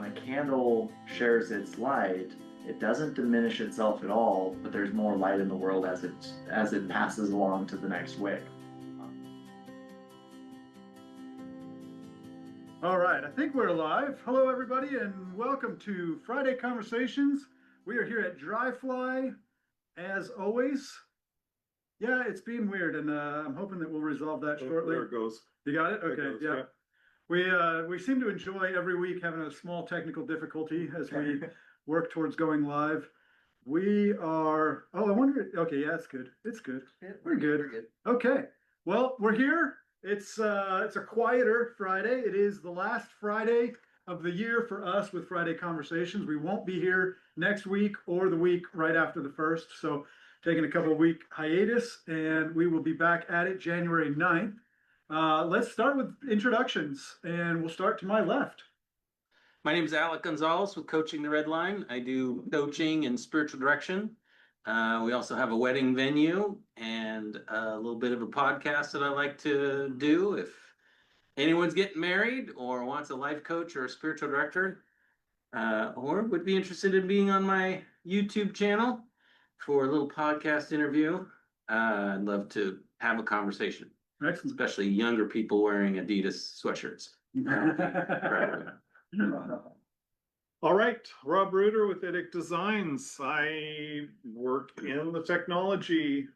when a candle shares its light, it doesn't diminish itself at all, but there's more light in the world as it passes along to the next wick. All right, I think we're live. Hello, everybody, and welcome to Friday Conversations. We are here at Dry Fly, as always. Yeah, it's being weird, and I'm hoping that we'll resolve that shortly. There it goes. You got it? Okay, There it goes, yeah. We seem to enjoy every week having a small technical difficulty as we work towards going live. We are. Oh, I wonder. Okay, yeah, it's good. It's good. Yeah, We're good. We're good. Okay. Well, we're here. It's a quieter Friday. It is the last Friday of the year for us with Friday Conversations. We won't be here next week or the week right after the first. So taking a couple of week hiatus, and we will be back at it January 9th. Let's start with introductions, and we'll start to my left. My name is Alec Gonzalez with Coaching the Red Line. I do coaching and spiritual direction. We also have a wedding venue and a little bit of a podcast that I like to do. If anyone's getting married or wants a life coach or a spiritual director, or would be interested in being on my YouTube channel for a little podcast interview, I'd love to have a conversation. Excellent. Especially younger people wearing Adidas sweatshirts. All right, Rob Reuter with Idic Designs. I work in the technology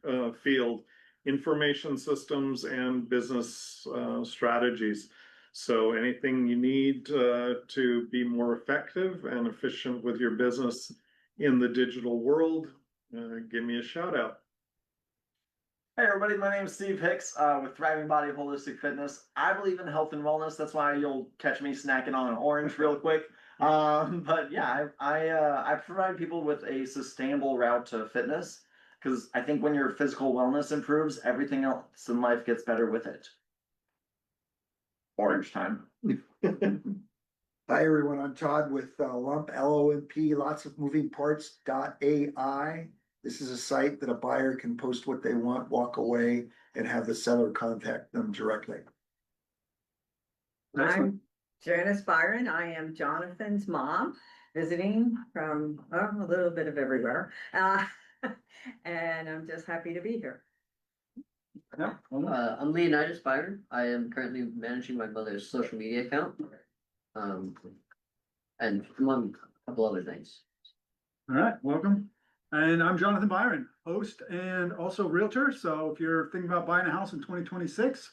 field, information systems and business strategies. So anything you need to be more effective and efficient with your business in the digital world, give me a shout out. Hey everybody, my name is Steve Hicks with Thriving Body Holistic Fitness. I believe in health and wellness. That's why you'll catch me snacking on an orange real quick. But yeah, I provide people with a sustainable route to fitness because I think when your physical wellness improves, everything else in life gets better with it. Orange time. Hi everyone, I'm Todd with Lump LOMP, lots of moving parts.ai. This is a site that a buyer can post what they want, walk away, and have the seller contact them directly. Excellent. I'm Janice Biron. I am Jonathan's mom, visiting from a little bit of everywhere. And I'm just happy to be here. Yeah. I'm Leonidas Biron. I am currently managing my mother's social media account, and among a couple other things. All right, welcome. And I'm Jonathan Biron, host and also realtor. So if you're thinking about buying a house in 2026,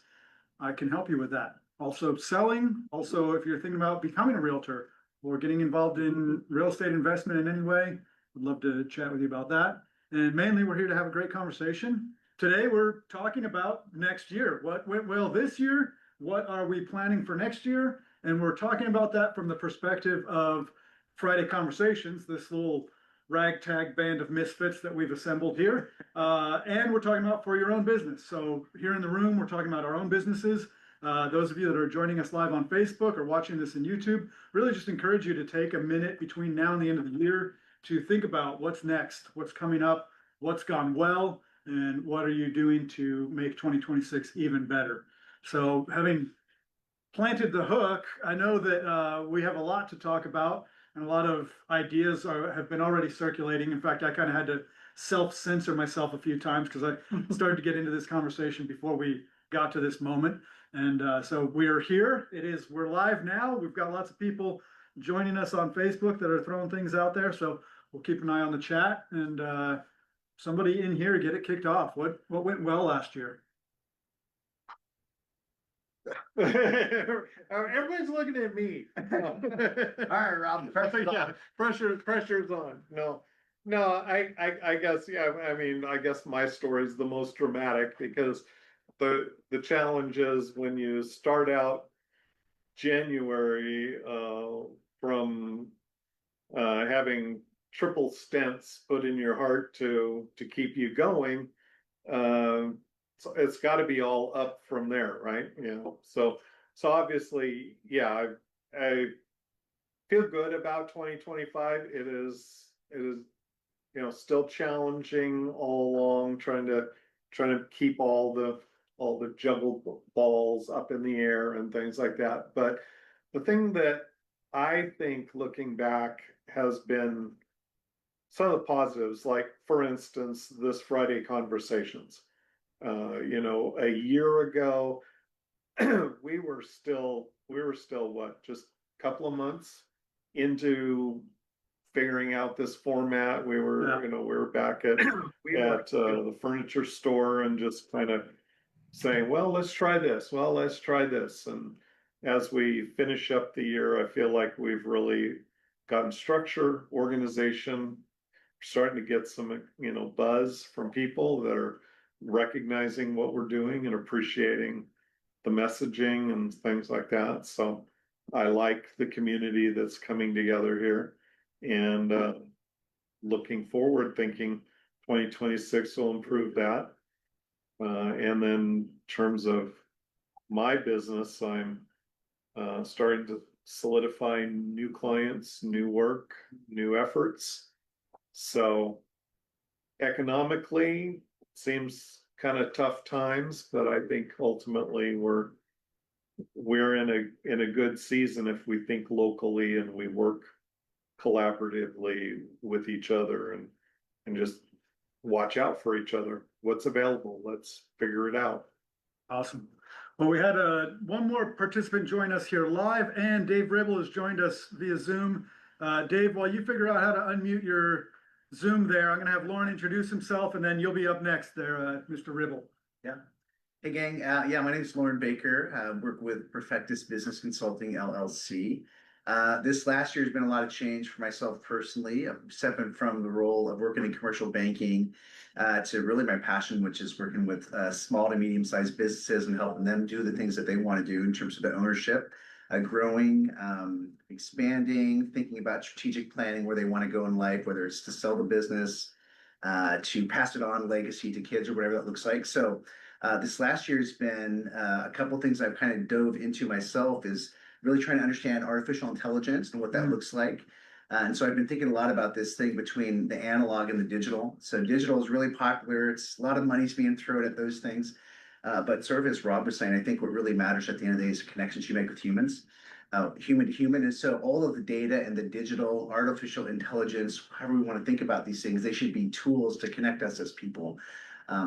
I can help you with that. Also selling, also if you're thinking about becoming a realtor or getting involved in real estate investment in any way, I'd love to chat with you about that. And mainly we're here to have a great conversation. Today we're talking about next year. What went well this year? What are we planning for next year? And we're talking about that from the perspective of Friday Conversations, this little ragtag band of misfits that we've assembled here. And we're talking about for your own business. So here in the room, we're talking about our own businesses. Those of you that are joining us live on Facebook or watching this in YouTube, really just encourage you to take a minute between now and the end of the year to think about what's next, what's coming up, what's gone well, and what are you doing to make 2026 even better. So having planted the hook, I know that we have a lot to talk about. And a lot of ideas have been already circulating. In fact, I kind of had to self-censor myself a few times because I started to get into this conversation before we got to this moment. And so we are here. We're live now. We've got lots of people joining us on Facebook that are throwing things out there. So we'll keep an eye on the chat and somebody in here get it kicked off. What went well last year? Everybody's looking at me. All right, Rob. Yeah, pressure's on. No, I guess, yeah, I mean, I guess my story is the most dramatic because the challenge is when you start out January from having triple stents put in your heart to keep you going, so it's got to be all up from there, right? You know, so obviously, yeah, I feel good about 2025. It is, you know, still challenging all along, trying to keep all the juggled balls up in the air and things like that. But the thing that I think looking back has been some of the positives, like for instance, this Friday conversations. A year ago, we were still what, just a couple of months into figuring out this format. We were, we were back at the furniture store and just kind of saying, well, let's try this. Well, let's try this. And as we finish up the year, I feel like we've really gotten structure, organization, starting to get some, buzz from people that are recognizing what we're doing and appreciating the messaging and things like that. So I like the community that's coming together here, and looking forward, thinking 2026 will improve that. And then in terms of my business, I'm starting to solidify new clients, new work, new efforts. So economically, seems kind of tough times, but I think ultimately we're in a good season if we think locally and we work collaboratively with each other and just watch out for each other. What's available? Let's figure it out. Awesome. Well, we had one more participant join us here live, and Dave Ribble has joined us via Zoom. Dave, while you figure out how to unmute your Zoom there, I'm going to have Lauren introduce himself, and then you'll be up next there, Mr. Ribble. Yeah. Hey, gang. Yeah, my name is Lauren Baker. Work with Perfectus Business Consulting, LLC. This last year has been a lot of change for myself personally. I'm stepping from the role of working in commercial banking to really my passion, which is working with small to medium-sized businesses and helping them do the things that they want to do in terms of the ownership, growing, expanding, thinking about strategic planning, where they want to go in life, whether it's to sell the business, to pass it on legacy to kids or whatever that looks like. So this last year has been a couple of things I've kind of dove into myself, is really trying to understand artificial intelligence and what that looks like. And so I've been thinking a lot about this thing between the analog and the digital. So digital is really popular. It's a lot of money's being thrown at those things. But sort of as Rob was saying, I think what really matters at the end of the day is the connections you make with humans, human to human. And so all of the data and the digital, artificial intelligence, however we want to think about these things, they should be tools to connect us as people.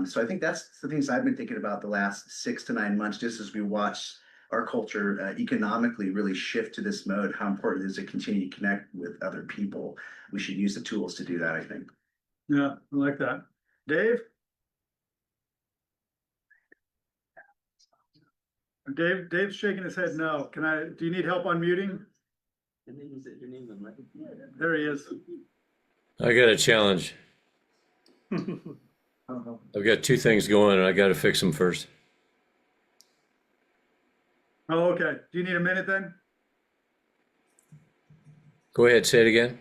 So I think that's the things I've been thinking about the last 6 to 9 months, just as we watch our culture economically really shift to this mode, how important it is to continue to connect with other people. We should use the tools to do that, I think. Yeah, I like that. Dave? Dave's shaking his head no. Do you need help unmuting? There he is. I got a challenge. I've got 2 things going and I got to fix them first. Oh, okay. Do you need a minute then? Go ahead, say it again.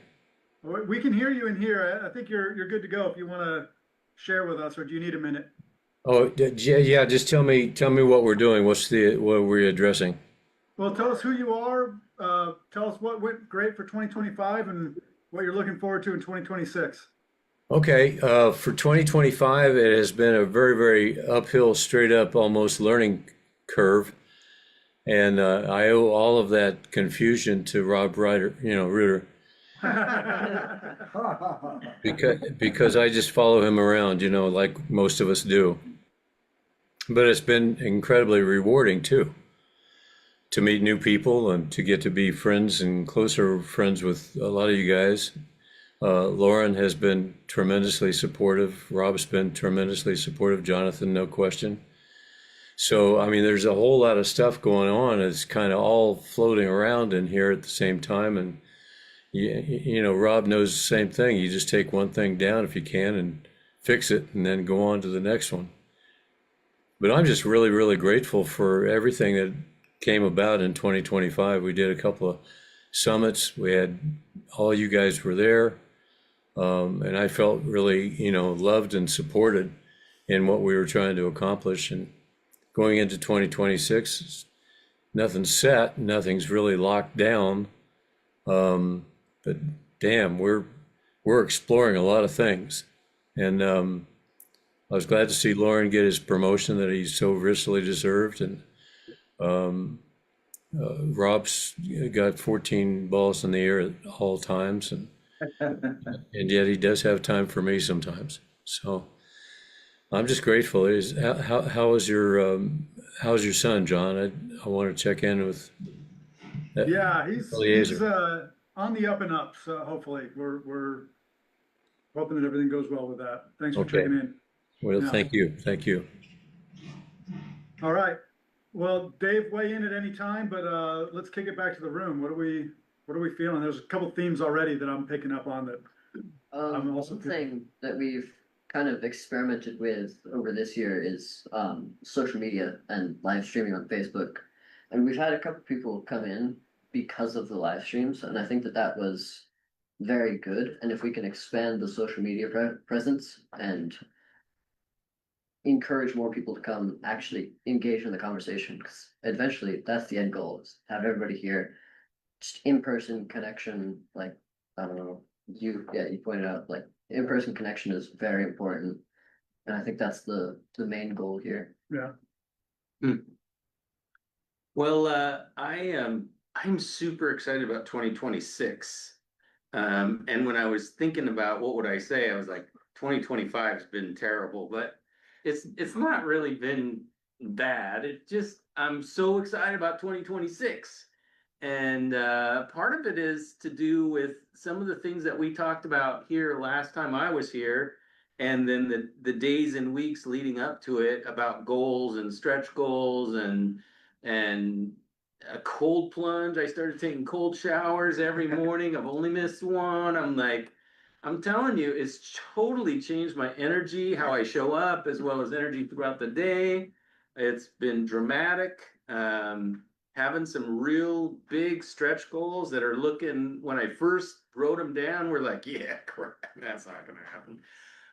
We can hear you in here. I think you're good to go if you want to share with us, or do you need a minute? Oh, yeah, just tell me what we're doing. What we're addressing? Well, tell us who you are. Tell us what went great for 2025 and what you're looking forward to in 2026. Okay, for 2025, it has been a very, very uphill, straight up, almost learning curve. And I owe all of that confusion to Rob Reuter, because I just follow him around, like most of us do. But it's been incredibly rewarding too, to meet new people and to get to be friends and closer friends with a lot of you guys. Lauren has been tremendously supportive. Rob's been tremendously supportive. Jonathan, no question. So, I mean, there's a whole lot of stuff going on. It's kind of all floating around in here at the same time. And, Rob knows the same thing. You just take one thing down if you can and fix it and then go on to the next one. But I'm just really, really grateful for everything that came about in 2025. We did a couple of summits. We had, all you guys were there. And I felt really, loved and supported in what we were trying to accomplish. And going into 2026, nothing's set, nothing's really locked down. But damn, we're exploring a lot of things. And I was glad to see Lauren get his promotion that he so richly deserved. And Rob's got 14 balls in the air at all times, and yet he does have time for me sometimes. So I'm just grateful. How's your son, John? I want to check in with that Yeah, he's Eliezer. on the up and up, so hopefully we're hoping that everything goes well with that. Thanks for Okay. checking in. Well, Yeah. thank you. Thank you. All right. Well, Dave, weigh in at any time, but let's kick it back to the room. What are we feeling? There's a couple themes already that I'm picking up on that. I'm also One thing that we've kind of experimented with over this year is social media and live streaming on Facebook. And we've had a couple people come in because of the live streams, and I think that that was very good. And if we can expand the social media presence and encourage more people to come actually engage in the conversation, because eventually that's the end goal, is have everybody here, just in-person connection. Like, I don't know, you pointed out, like, in-person connection is very important, and I think that's the main goal here. Yeah. Well, I'm super excited about 2026. And when I was thinking about what would I say, I was like, 2025 has been terrible, but it's not really been bad. It just, I'm so excited about 2026. And part of it is to do with some of the things that we talked about here last time I was here, and then the days and weeks leading up to it, about goals and stretch goals and a cold plunge. I started taking cold showers every morning. I've only missed one. I'm like, I'm telling you, it's totally changed my energy, how I show up, as well as energy throughout the day. It's been dramatic. Having some real big stretch goals that are looking, when I first wrote them down, we're like, yeah, crap, that's not going to happen.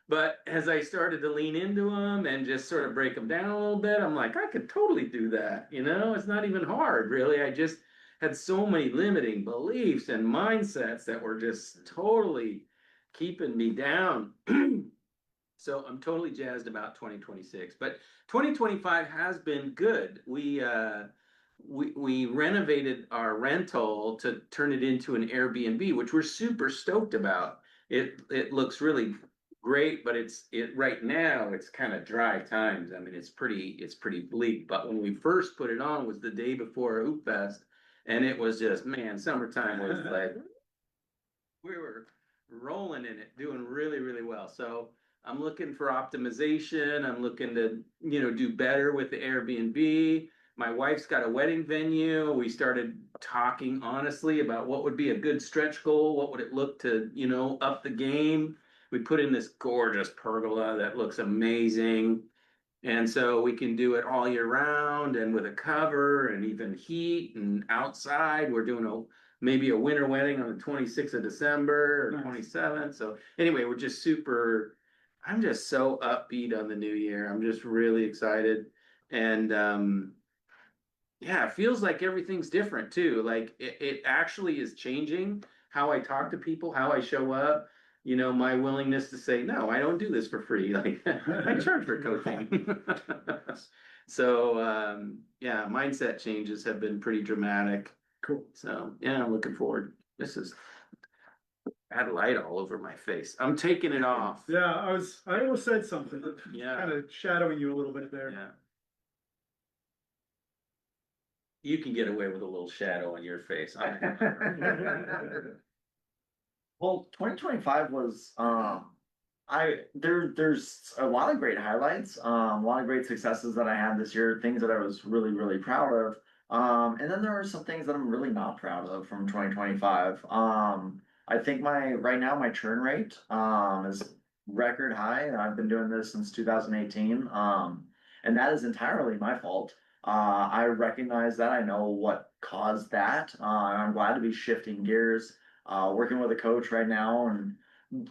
But as I started to lean into them and just sort of break them down a little bit, I'm like, I could totally do that. You know, it's not even hard, really. I just had so many limiting beliefs and mindsets that were just totally keeping me down. So I'm totally jazzed about 2026. But 2025 has been good. We renovated our rental to turn it into an Airbnb, which we're super stoked about. It looks really great, but it right now it's kind of dry times. I mean, it's pretty bleak. But when we first put it on was the day before Hoop Fest, and it was just, man, summertime was like, we were rolling in it, doing really, really well. So I'm looking for optimization. I'm looking to, do better with the Airbnb. My wife's got a wedding venue. We started talking honestly about what would be a good stretch goal. What would it look to, up the game? We put in this gorgeous pergola that looks amazing. And so we can do it all year round and with a cover and even heat and outside. We're doing maybe a winter wedding on the 26th of December or 27th. So anyway, I'm just so upbeat on the new year. I'm just really excited. And yeah, it feels like everything's different too. Like it actually is changing how I talk to people, how I show up. My willingness to say, no, I don't do this for free. Like I charge for coaching. So yeah, mindset changes have been pretty dramatic. Cool. So yeah, I'm looking forward. I had light all over my face. I'm taking it off. Yeah, I almost said something. Yeah. Kind of shadowing you a little bit there. Yeah. You can get away with a little shadow on your face. Well, 2025 was there's a lot of great highlights, a lot of great successes that I had this year, things that I was really, really proud of. And then there are some things that I'm really not proud of from 2025. I think right now my churn rate is record high. I've been doing this since 2018. And that is entirely my fault. I recognize that. I know what caused that. I'm glad to be shifting gears, working with a coach right now and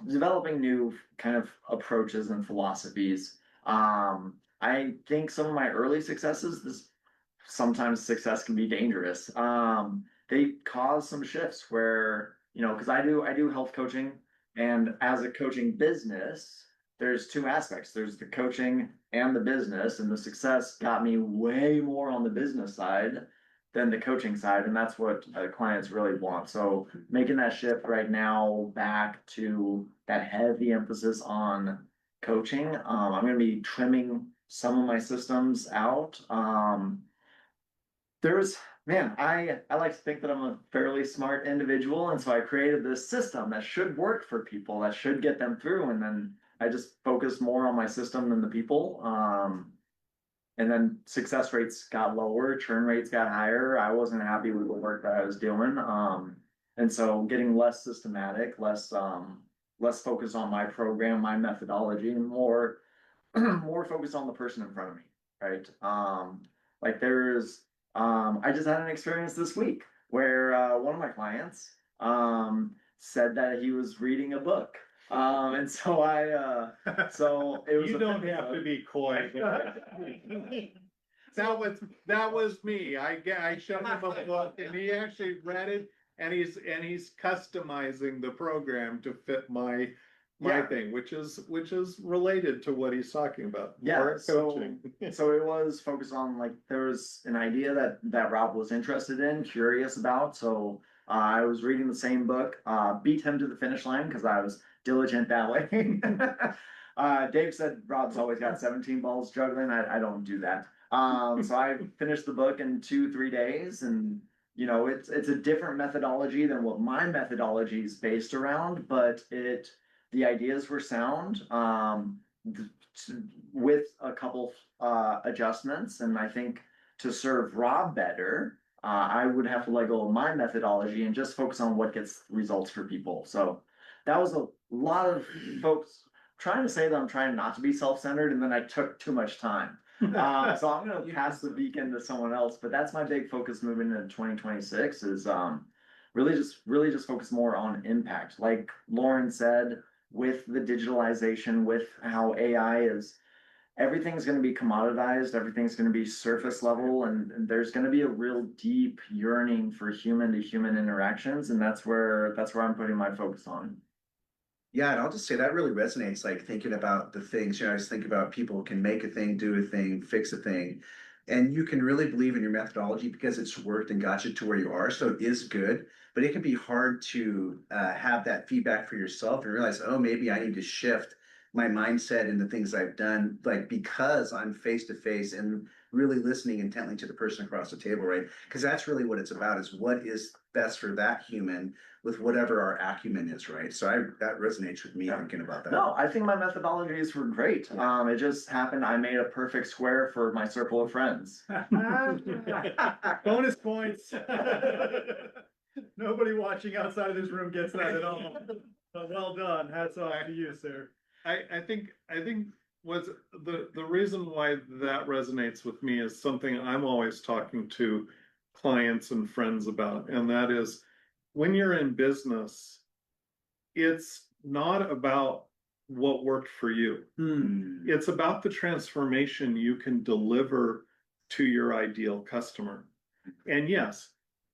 developing new kind of approaches and philosophies. I think some of my early successes, sometimes success can be dangerous. They cause some shifts where, because I do health coaching, and as a coaching business, there's two aspects. There's the coaching and the business, and the success got me way more on the business side. than the coaching side, and that's what clients really want. So making that shift right now back to that heavy emphasis on coaching. I'm going to be trimming some of my systems out. There's Man, I like to think that I'm a fairly smart individual, and so I created this system that should work for people, that should get them through, and then I just focus more on my system than the people. And then success rates got lower, churn rates got higher. I wasn't happy with the work that I was doing. And so getting less systematic, less focused on my program, my methodology, and more more focused on the person in front of me, right? Like I just had an experience this week where one of my clients said that he was reading a book. And so so it was You a don't fitness have to book. be coy. That was me. I showed him a book and he actually read it and he's customizing the program to fit my Yeah. thing, which is related to what he's talking about. Yeah, More so coaching. so it was focused on, like, there was an idea that Rob was interested in, curious about. So I was reading the same book, beat him to the finish line because I was diligent that way. Dave said Rob's always got 17 balls juggling. I don't do that. So I finished the book in 2-3 days, and it's a different methodology than what my methodology is based around, but the ideas were sound. With a couple adjustments, and I think to serve Rob better, I would have to let go of my methodology and just focus on what gets results for people. So that was a lot of folks trying to say that I'm trying not to be self-centered, and then I took too much time. So I'm gonna pass the beacon to someone else, but that's my big focus moving into 2026 is really just focus more on impact. Like Lauren said, with the digitalization, with how AI is, everything's going to be commoditized, everything's going to be surface level, and there's going to be a real deep yearning for human to human interactions, and that's where I'm putting my focus on. Yeah, and I'll just say that really resonates, like thinking about the things, I just think about people can make a thing, do a thing, fix a thing. And you can really believe in your methodology because it's worked and got you to where you are. So it is good, but it can be hard to have that feedback for yourself and realize, oh, maybe I need to shift my mindset and the things I've done, like because I'm face to face and really listening intently to the person across the table, right? Because that's really what it's about, is what is best for that human with whatever our acumen is, right? So that resonates with me thinking about that. No, I think my methodologies were great. It just happened I made a perfect square for my circle of friends. Bonus points. Nobody watching outside of this room gets that at all. Well done. Hats off to you, sir. I think was the reason why that resonates with me is something I'm always talking to clients and friends about, and that is when you're in business, it's not about what worked for you. It's about the transformation you can deliver to your ideal customer. And yes,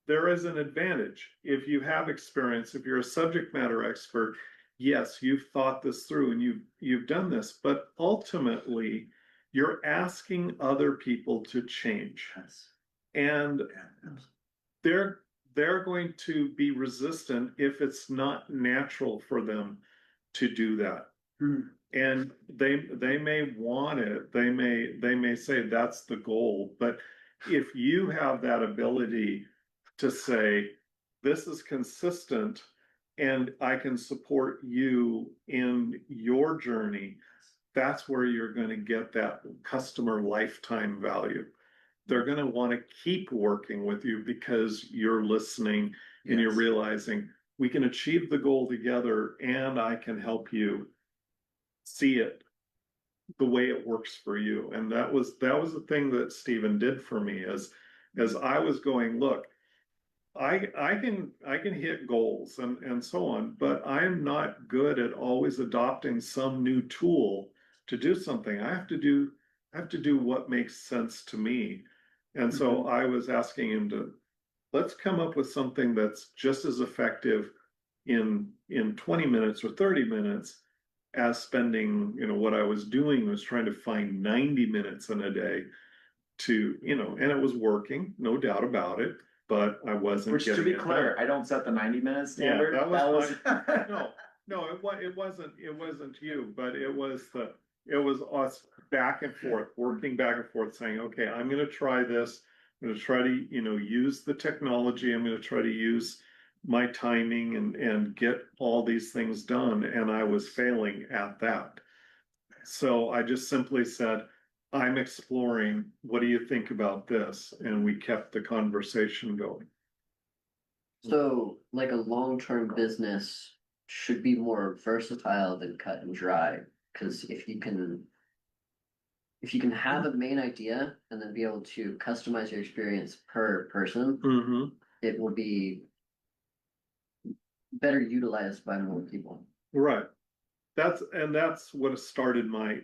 there is an advantage if you have experience, if you're a subject matter expert. Yes, you've thought this through and you've done this, but ultimately you're asking other people to change. Yes. And they're going to be resistant if it's not natural for them to do that. And they may want it, they may say that's the goal, but if you have that ability to say, this is consistent and I can support you in your journey, that's where you're going to get that customer lifetime value. They're going to want to keep working with you because you're listening and you're realizing we can achieve the goal together and I can help you see it the way it works for you. And that was the thing that Stephen did for me as I was going, look, I can hit goals and so on, but I'm not good at always adopting some new tool to do something. I have to do what makes sense to me. And so I was asking him to, let's come up with something that's just as effective in 20 minutes or 30 minutes as spending, what I was doing was trying to find 90 minutes in a day. to, you know, and it was working, no doubt about it, but I wasn't Which, to getting be it clear, done. I don't set the 90-minute Yeah, standard. that was no, no, it wasn't you, but it was us back and forth, working back and forth, saying, okay, I'm gonna try this. I'm gonna try to, you know, use the technology. I'm gonna try to use my timing and get all these things done. And I was failing at that. So I just simply said, I'm exploring, what do you think about this? And we kept the conversation going. So like a long-term business should be more versatile than cut and dry. Cause if you can have a main idea and then be able to customize your experience per person, Mm-hmm. it will be better utilized by more people. Right. That's what started my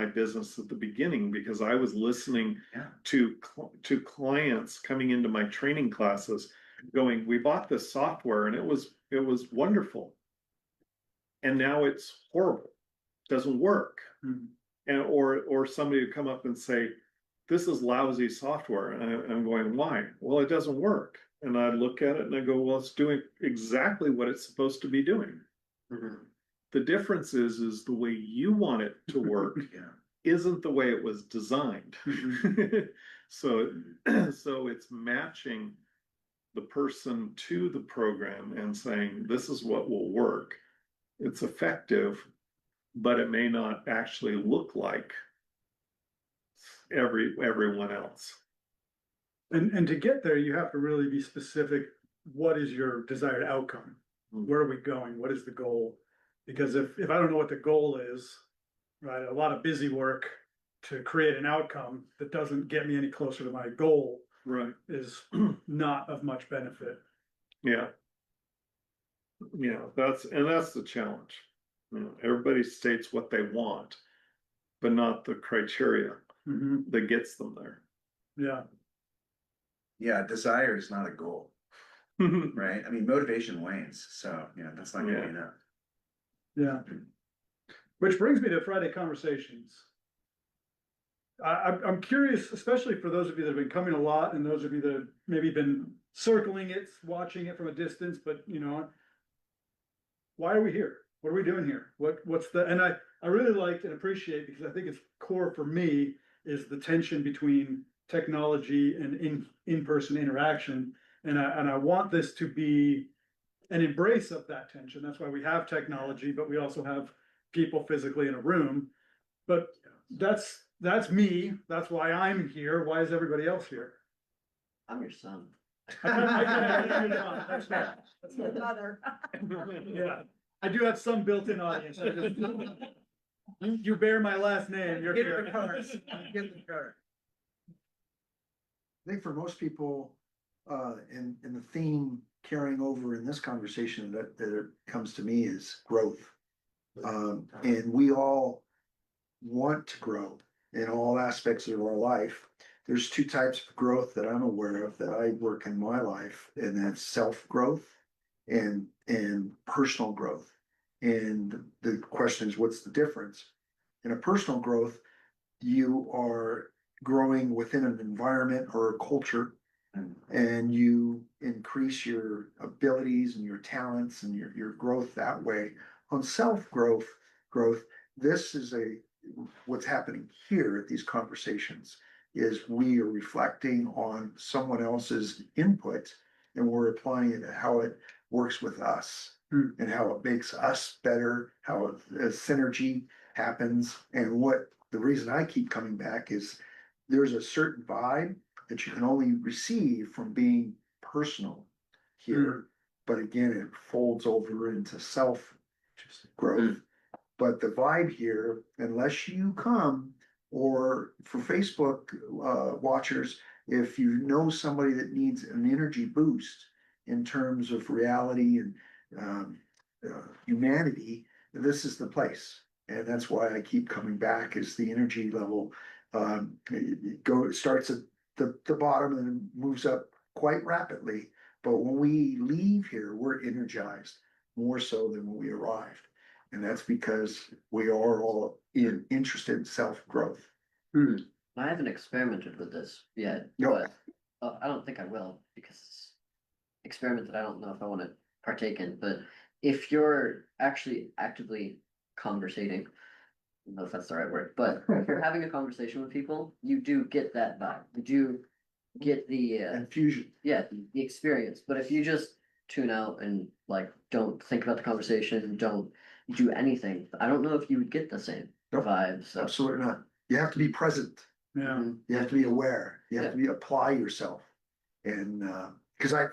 business at the beginning, because I was listening Yeah. to clients coming into my training classes going, we bought this software and it was wonderful. And now it's horrible. Doesn't work. Mhm. And or somebody would come up and say, this is lousy software. And I'm going, why? Well, it doesn't work. And I look at it and I go, well, it's doing exactly what it's supposed to be doing. The difference is the way you want it to work Yeah. isn't the way it was designed. So it's matching the person to the program and saying, this is what will work. It's effective, but it may not actually look like everyone else. And to get there, you have to really be specific. What is your desired outcome? Where are we going? What is the goal? Because if I don't know what the goal is, right, a lot of busy work to create an outcome that doesn't get me any closer to my goal Right. is not of much benefit. Yeah. Yeah, that's the challenge. You know, everybody states what they want, but not the criteria Mhm. that gets them there. Yeah. Yeah, desire is not a goal, right? I mean, motivation wanes, so, you know, that's not gonna be enough. Yeah. Which brings me to Friday conversations. I'm curious, especially for those of you that have been coming a lot and those of you that have maybe been circling it, watching it from a distance, but you know, why are we here? What are we doing here? What's the, and I really liked and appreciate, because I think it's core for me, is the tension between technology and in-person interaction. And I want this to be an embrace of that tension. That's why we have technology, but we also have people physically in a room. But that's me. That's why I'm here. Why is everybody else here? I'm your son. That's fair. Your mother. Yeah, I do have some built-in audience. You bear my last name. You're Get here. the cars. Get the car. I think for most people, and the theme carrying over in this conversation that it comes to me is growth. And we all want to grow in all aspects of our life. There's two types of growth that I'm aware of that I work in my life, and that's self-growth and personal growth. And the question is, what's the difference? In a personal growth, you are growing within an environment or a culture, and you increase your abilities and your talents and your growth that way. On self-growth, this is what's happening here at these conversations is we are reflecting on someone else's input, and we're applying it to how it works with us and how it makes us better, how a synergy happens. And what the reason I keep coming back is there's a certain vibe that you can only receive from being personal here. But again, it folds over into self growth. But the vibe here, unless you come, or for Facebook watchers, if you know somebody that needs an energy boost in terms of reality and humanity, this is the place. And that's why I keep coming back, is the energy level it starts at the bottom and moves up quite rapidly. But when we leave here, we're energized more so than when we arrived. And that's because we are all interested in self-growth. I haven't experimented with this yet, No. but I don't think I will because it's experiment that I don't know if I want to partake in. But if you're actually actively conversating, I don't know if that's the right word, but if you're having a conversation with people, you do get that vibe. You do get the Infusion. yeah, the experience. But if you just tune out and like don't think about the conversation, don't do anything, I don't know if you would get the same Nope. vibe. So Absolutely not. You have to be present. Yeah. mhm. You have to be aware. You have to be apply yourself. And because I'm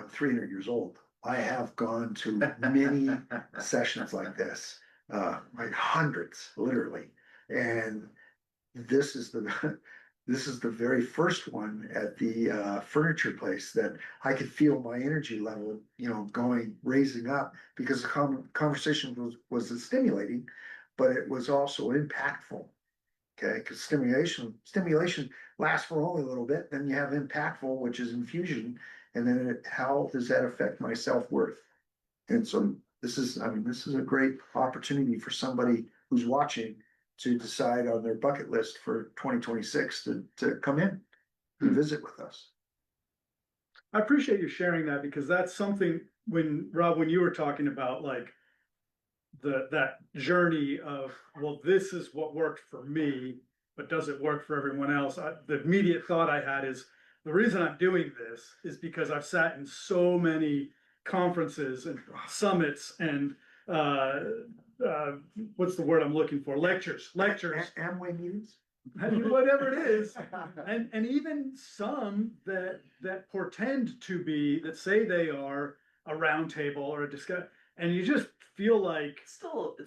300 years old. I have gone to many sessions like this, like hundreds, literally. And this is the this is the very first one at the furniture place that I could feel my energy level, going raising up because the conversation was stimulating, but it was also impactful. Okay, because stimulation lasts for only a little bit, then you have impactful, which is infusion, and then how does that affect my self-worth? And so this is a great opportunity for somebody who's watching to decide on their bucket list for 2026 to come in and visit with us. I appreciate you sharing that because that's something Rob, when you were talking about like that journey of, well, this is what worked for me, but does it work for everyone else? The immediate thought I had is the reason I'm doing this is because I've sat in so many conferences and summits and what's the word I'm looking for? Lectures. Amway meetings? Whatever it is, and even some that portend to be, that say they are a round table or a discuss, and you just feel like It's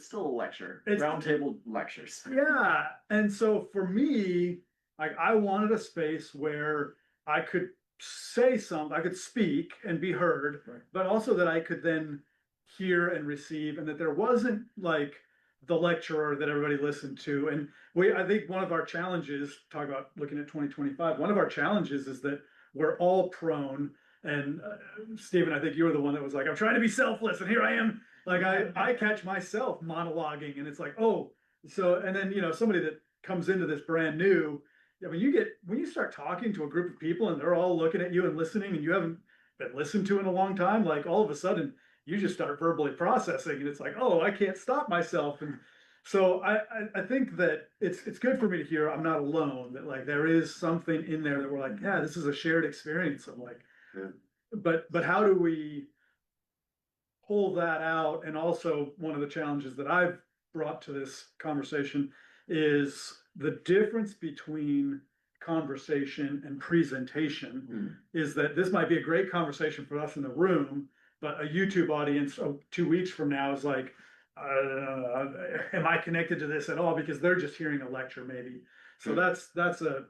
still a lecture, It's- roundtable lectures. yeah. And so for me, like I wanted a space where I could say something, I could speak and be heard, Right. but also that I could then hear and receive, and that there wasn't like the lecturer that everybody listened to. And I think one of our challenges, talk about looking at 2025, one of our challenges is that we're all prone, and Stephen, I think you were the one that was like, I'm trying to be selfless, and here I am. Like I catch myself monologuing, and it's like, oh, so, and then, somebody that comes into this brand new, I mean, when you start talking to a group of people and they're all looking at you and listening, and you haven't been listened to in a long time, like all of a sudden you just start verbally processing, and it's like, oh, I can't stop myself. And so I think that it's good for me to hear I'm not alone, that like there is something in there that we're like, yeah, this is a shared experience of like, Yeah. but how do we pull that out? And also one of the challenges that I've brought to this conversation is the difference between conversation and presentation is that this might be a great conversation for us in the room, but a YouTube audience 2 weeks from now is like, am I connected to this at all? Because they're just hearing a lecture maybe. So that's a,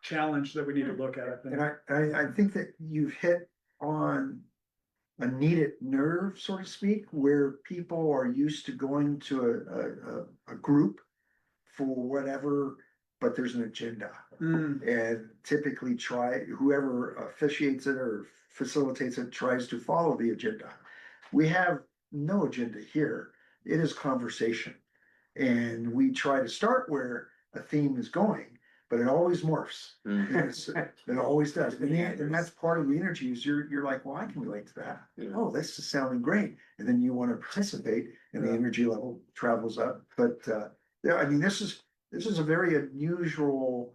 challenge that we need to look at, I think. And I think that you've hit on a needed nerve, so to speak, where people are used to going to a group for whatever, but there's an agenda. And typically whoever officiates it or facilitates it tries to follow the agenda. We have no agenda here. It is conversation. And we try to start where a theme is going, but it always morphs. It always does. And that's part of the energy is you're like, well, I can relate to that. Yeah. Oh, this is sounding great. And then you want to participate and the energy level travels up. But yeah, I mean, this is a very unusual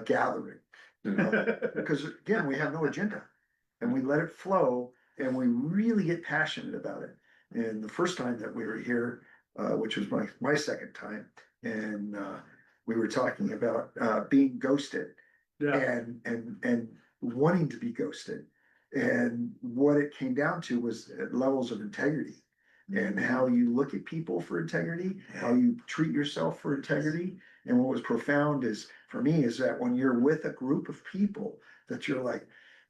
gathering. Because again, we have no agenda and we let it flow and we really get passionate about it. And the first time that we were here, which was my second time, and we were talking about being ghosted and wanting to be ghosted. And what it came down to was levels of integrity and how you look at people for integrity, how you treat yourself for integrity. And what was profound is, for me, is that when you're with a group of people that you're like,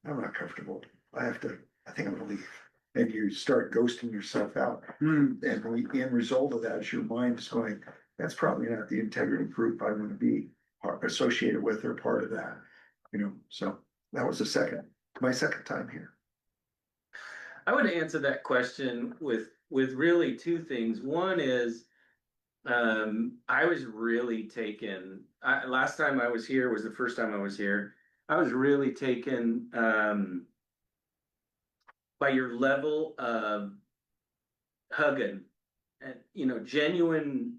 I'm not comfortable. I think I'm gonna leave. And you start ghosting yourself out. And the end result of that is your mind is going, that's probably not the integrity group I want to be associated with or part of that. So that was my second time here. I would answer that question with really two things. One is I was really taken, last time I was here was the first time I was here. I was really taken, by your level of hugging and, you know, genuine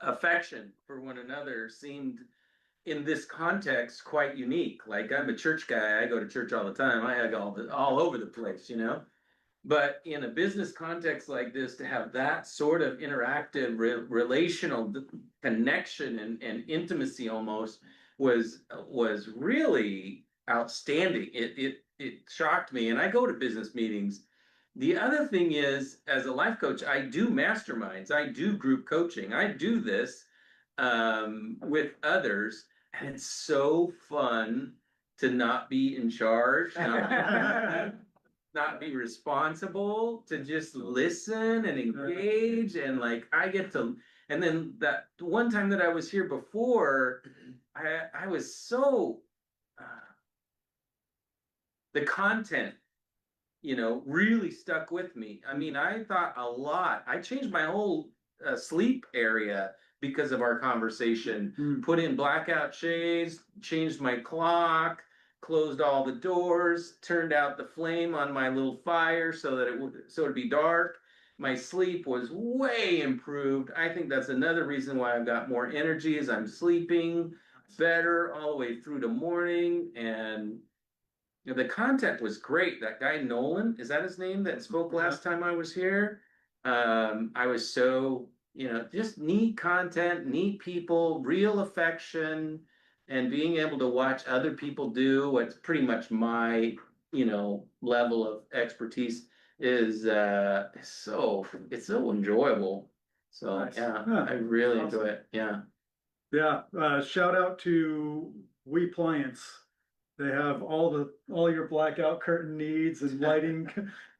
affection for one another seemed in this context quite unique. Like, I'm a church guy, I go to church all the time, I hug all over the place, you know. But in a business context like this, to have that sort of interactive, relational connection and intimacy almost was really outstanding. It shocked me. And I go to business meetings. The other thing is, as a life coach, I do masterminds, I do group coaching, I do this with others, and it's so fun to not be in charge, not be responsible, to just listen and engage. And like, I get to, and then that one time that I was here before, I was so, the content, you know, really stuck with me. I mean, I thought a lot. I changed my whole sleep area because of our conversation. Put in blackout shades, changed my clock, closed all the doors, turned out the flame on my little fire so that it'd be dark. My sleep was way improved. I think that's another reason why I've got more energy, is I'm sleeping better all the way through the morning. And you know, the content was great. That guy Nolan, is that his name, that spoke last time I was here? I was so, you know, just neat content, neat people, real affection, and being able to watch other people do what's pretty much my, you know, level of expertise is it's so enjoyable. So Nice. yeah, Yeah, I really awesome. enjoy it. Yeah. Yeah, shout out to We Plants. They have all your blackout curtain needs and lighting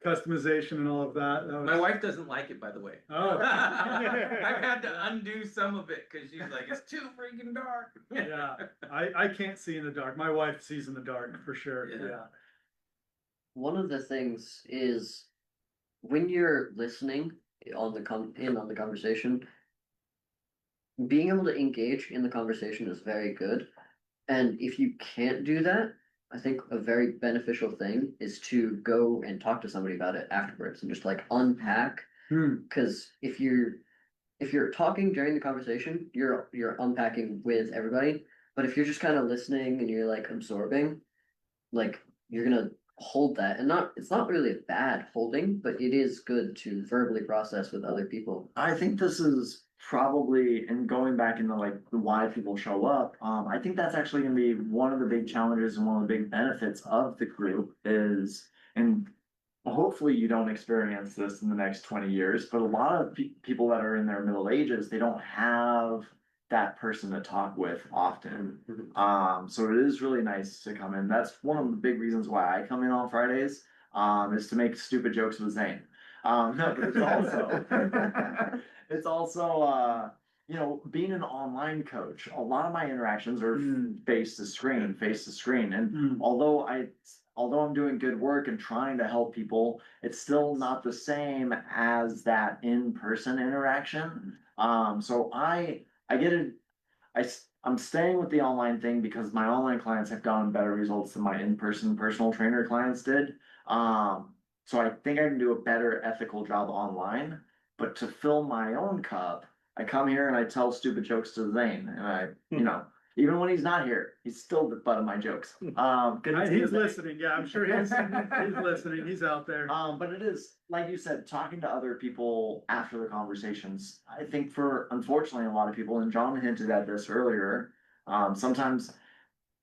customization and all of that. My wife doesn't like it, by the way. Oh. I've had to undo some of it because she's like, it's too freaking dark. Yeah, I can't see in the dark. My wife sees in the dark for sure. Yeah. Yeah. One of the things is when you're listening on the conversation, being able to engage in the conversation is very good. And if you can't do that, I think a very beneficial thing is to go and talk to somebody about it afterwards and just like unpack. Because if you're talking during the conversation, you're unpacking with everybody. But if you're just kind of listening and you're like absorbing, like you're gonna hold that. And it's not really a bad holding, but it is good to verbally process with other people. I think this is probably, and going back into like why people show up, I think that's actually gonna be one of the big challenges and one of the big benefits of the group is, and hopefully you don't experience this in the next 20 years, but a lot of people that are in their middle ages, they don't have that person to talk with often. So it is really nice to come in. That's one of the big reasons why I come in on Fridays, is to make stupid jokes with Zane. No, but it's also, you know, being an online coach, a lot of my interactions are face to screen. And although I'm doing good work and trying to help people, it's still not the same as that in-person interaction. So I get it. I'm staying with the online thing because my online clients have gotten better results than my in-person personal trainer clients did. So I think I can do a better ethical job online, but to fill my own cup, I come here and I tell stupid jokes to Zane, and you know, even when he's not here, he's still the butt of my jokes. Good to see He's you, Zane. listening. Yeah, I'm sure he's listening. He's out there. But it is, like you said, talking to other people after the conversations. I think for, unfortunately, a lot of people, and John hinted at this earlier, sometimes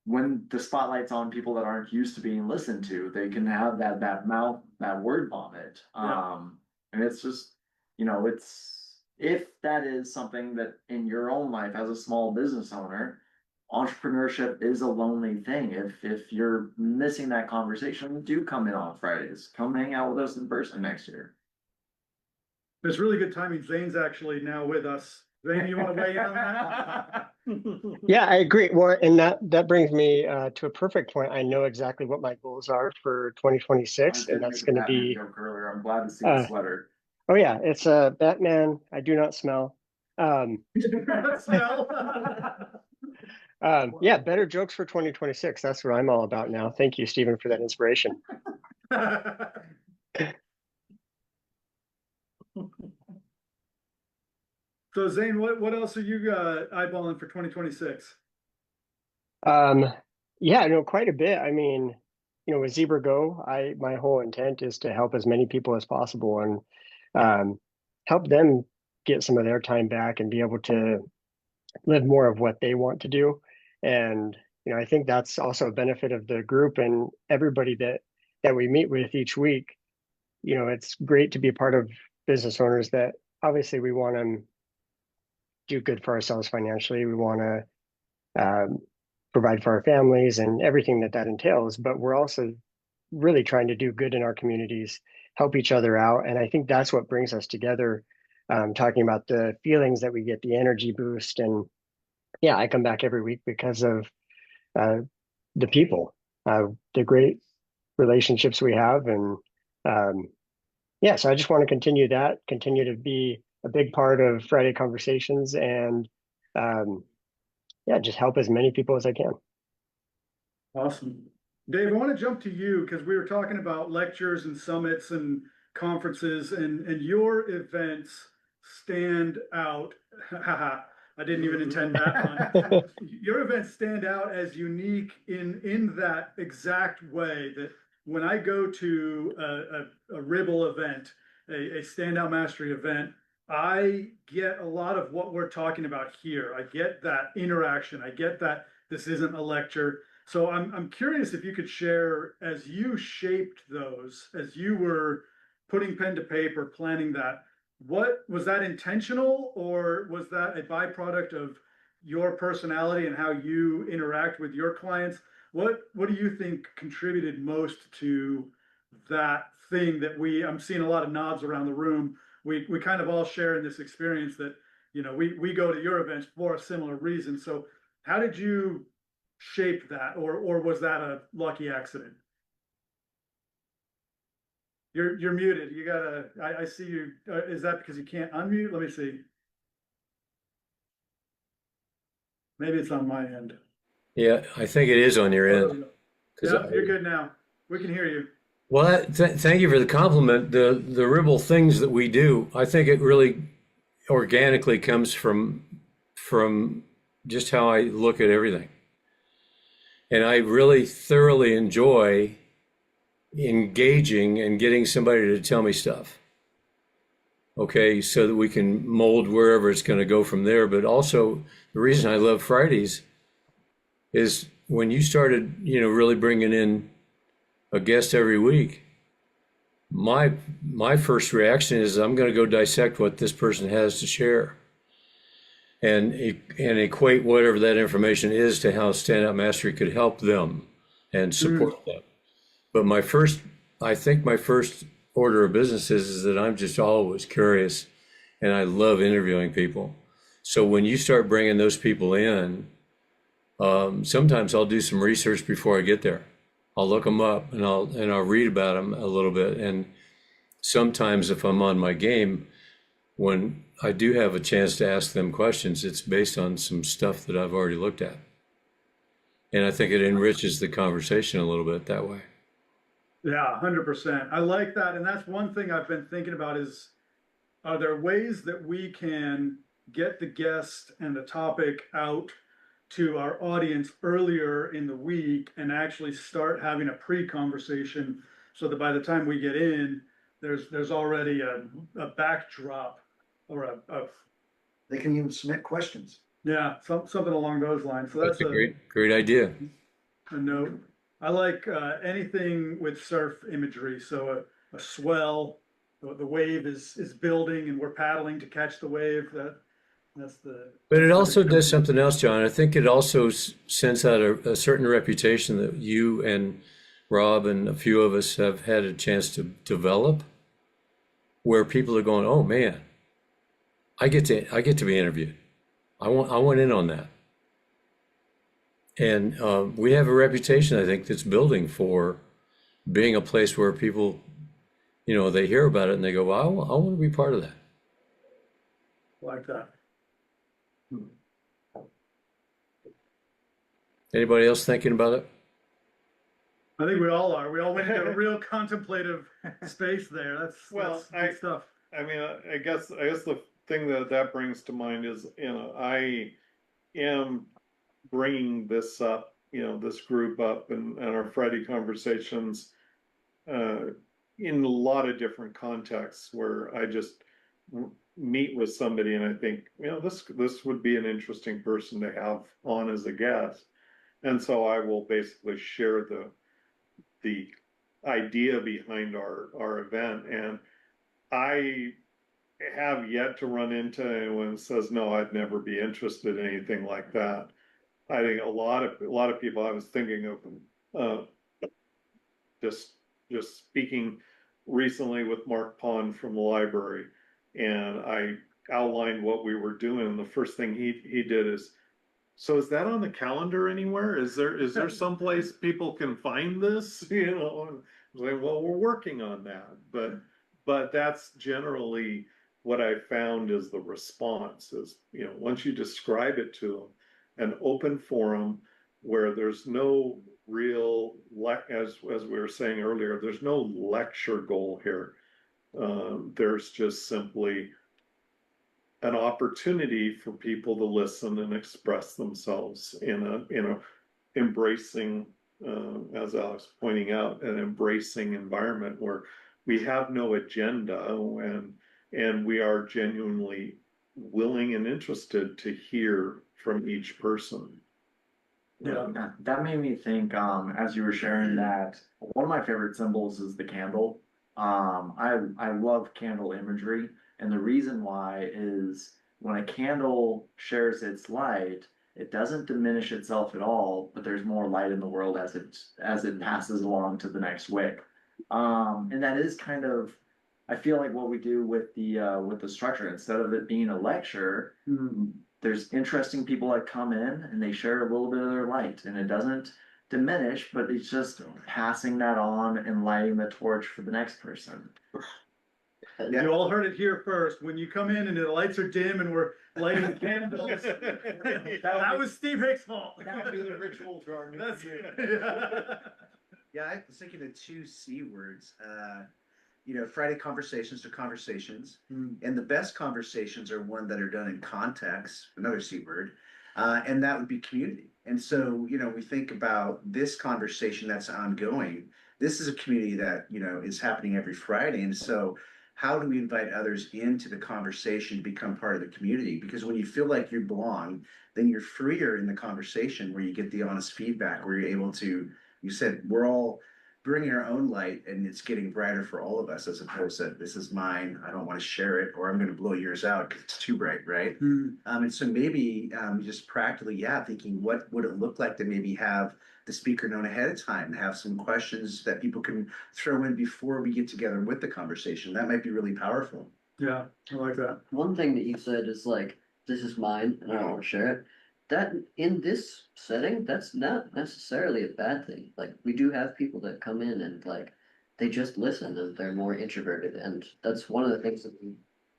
when the spotlight's on people that aren't used to being listened to, they can have that word vomit. And it's just, you know, if that is something that in your own life as a small business owner, entrepreneurship is a lonely thing. If you're missing that conversation, do come in on Fridays. Come hang out with us in person next year. It's really good timing. Zane's actually now with us. Zane, you want to weigh in on that? Yeah, I agree. Well, and that brings me to a perfect point. I know exactly what my goals are for 2026, and that's going to be. Joke earlier. I'm glad to see the sweater. Oh yeah, it's Batman. I do not smell. Smell. Yeah, better jokes for 2026. That's what I'm all about now. Thank you, Stephen, for that inspiration. So Zane, what else are you eyeballing for 2026? Yeah, no, quite a bit. I mean, with Zebra Go, my whole intent is to help as many people as possible and help them get some of their time back and be able to live more of what they want to do. And I think that's also a benefit of the group and everybody that we meet with each week. It's great to be a part of business owners that obviously we want to do good for ourselves financially. We want to provide for our families and everything that entails, but we're also really trying to do good in our communities, help each other out. And I think that's what brings us together, talking about the feelings that we get, the energy boost. And yeah, I come back every week because of the people, the great relationships we have. And yeah, so I just want to continue to be a big part of Friday Conversations and yeah, just help as many people as I can. Awesome. Dave, I want to jump to you because we were talking about lectures and summits and conferences and your events stand out. Haha, I didn't even intend that one. Your events stand out as unique in that exact way that when I go to a Ribble event, a standout mastery event, I get a lot of what we're talking about here. I get that interaction. I get that this isn't a lecture. So I'm curious if you could share, as you shaped those, as you were putting pen to paper, planning that, what was that intentional or was that a byproduct of your personality and how you interact with your clients? What do you think contributed most to that thing that I'm seeing a lot of nods around the room. We kind of all share in this experience that, we go to your events for a similar reason. So how did you shape that or was that a lucky accident? You're muted. You gotta, I see you. Is that because you can't unmute? Let me see. Maybe it's on my end. Yeah, I think it is on your end. Yeah, you're good now. We can hear you. Well, thank you for the compliment. The Ribble things that we do, I think it really organically comes from just how I look at everything. And I really thoroughly enjoy engaging and getting somebody to tell me stuff. Okay, so that we can mold wherever it's going to go from there. But also, the reason I love Fridays is when you started, really bringing in a guest every week, my first reaction is I'm going to go dissect what this person has to share and equate whatever that information is to how Standout Mastery could help them and support them. But I think my first order of business is that I'm just always curious and I love interviewing people. So when you start bringing those people in, sometimes I'll do some research before I get there. I'll look them up and I'll read about them a little bit. And sometimes if I'm on my game, when I do have a chance to ask them questions, it's based on some stuff that I've already looked at. And I think it enriches the conversation a little bit that way. Yeah, 100%. I like that. And that's one thing I've been thinking about is, are there ways that we can get the guest and the topic out to our audience earlier in the week and actually start having a pre-conversation so that by the time we get in, there's already a backdrop or They can even submit questions. yeah, something along those lines. So That's a great idea. a note. I like anything with surf imagery. So a swell, the wave is building and we're paddling to catch the wave. But it also does something else, John. I think it also sends out a certain reputation that you and Rob and a few of us have had a chance to develop, where people are going, "Oh man, I get to be interviewed. I want in on that." And we have a reputation, I think, that's building for being a place where people, they hear about it and they go, "Well, I want to be part of that." Like that. Anybody else thinking about it? I think we all are. We all went into a real contemplative space there. That's good stuff. I mean, I guess the thing that brings to mind is, I am bringing this up, this group up and our Friday conversations, in a lot of different contexts where I just meet with somebody and I think, this would be an interesting person to have on as a guest. And so I will basically share the idea behind our event. And I have yet to run into anyone who says, no, I'd never be interested in anything like that. I think a lot of people, I was thinking of just speaking recently with Mark Pond from the library, and I outlined what we were doing. And the first thing he did is, so is that on the calendar anywhere? Is there someplace people can find this? I was like, well, we're working on that, but that's generally what I found is the response is, once you describe it to them, an open forum where there's no real, as we were saying earlier, there's no lecture goal here. There's just simply an opportunity for people to listen and express themselves in a embracing, as Alex pointing out, an embracing environment where we have no agenda and we are genuinely willing and interested to hear from each person. Yeah, that made me think, as you were sharing that, one of my favorite symbols is the candle. I love candle imagery, and the reason why is when a candle shares its light, it doesn't diminish itself at all, but there's more light in the world as it passes along to the next wick. And that is kind of, I feel like what we do with the structure, instead of it being a lecture, there's interesting people that come in and they share a little bit of their light, and it doesn't diminish, but it's just passing that on and lighting the torch for the next person. You all heard it here first. When you come in and the lights are dim and we're lighting candles, that was Steve Hicks' fault. That would be the ritual to our new Yeah, I was thinking of two C words. Friday conversations to conversations. And the best conversations are one that are done in context, another C word, and that would be community. And so, we think about this conversation that's ongoing. This is a community that, is happening every Friday. And so how do we invite others into the conversation to become part of the community? Because when you feel like you belong, then you're freer in the conversation where you get the honest feedback, where you're able to, you said, we're all bringing our own light and it's getting brighter for all of us, as opposed to this is mine, I don't want to share it, or I'm going to blow yours out because it's too bright, right? And so maybe just practically, thinking what would it look like to maybe have the speaker known ahead of time, have some questions that people can throw in before we get together with the conversation. That might be really powerful. Yeah, I like that. One thing that you said is like, this is mine and I don't want to share it. That in this setting, that's not necessarily a bad thing. Like, we do have people that come in and like, they just listen and they're more introverted. And that's one of the things that we